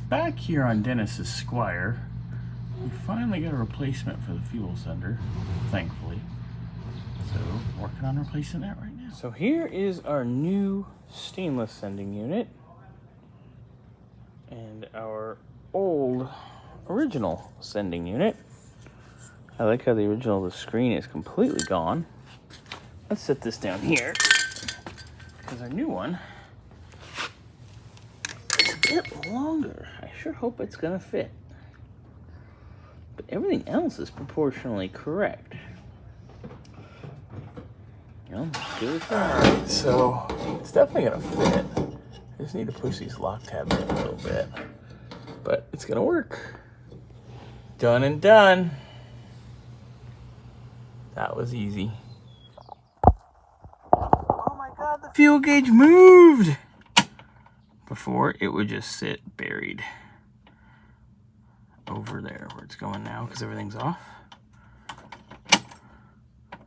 Back here on Dennis's Squire, we finally got a replacement for the fuel sender, thankfully. So, working on replacing that right now. So here is our new stainless sending unit and our old original sending unit. I like how the screen is completely gone. Let's set this down here because our new one is a bit longer. I sure hope it's gonna fit. But everything else is proportionally correct. Alright, so it's definitely gonna fit. I just need to push these lock tabs in a little bit. But it's gonna work. Done and done. That was easy. Oh my god, the fuel gauge moved! Before, it would just sit buried over there where it's going now because everything's off.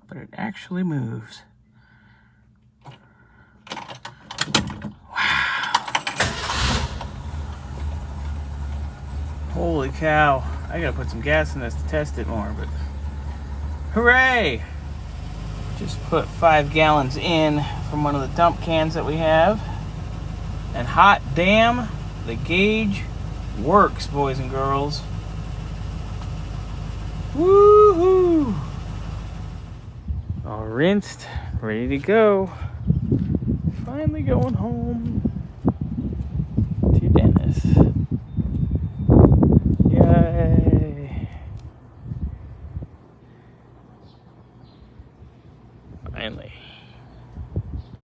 But it actually moves. Holy cow. I gotta put some gas in this to test it more, but hooray! Just put 5 gallons in from one of the dump cans that we have. And hot damn, the gauge works, boys and girls. Woohoo! All rinsed, ready to go. Finally going home.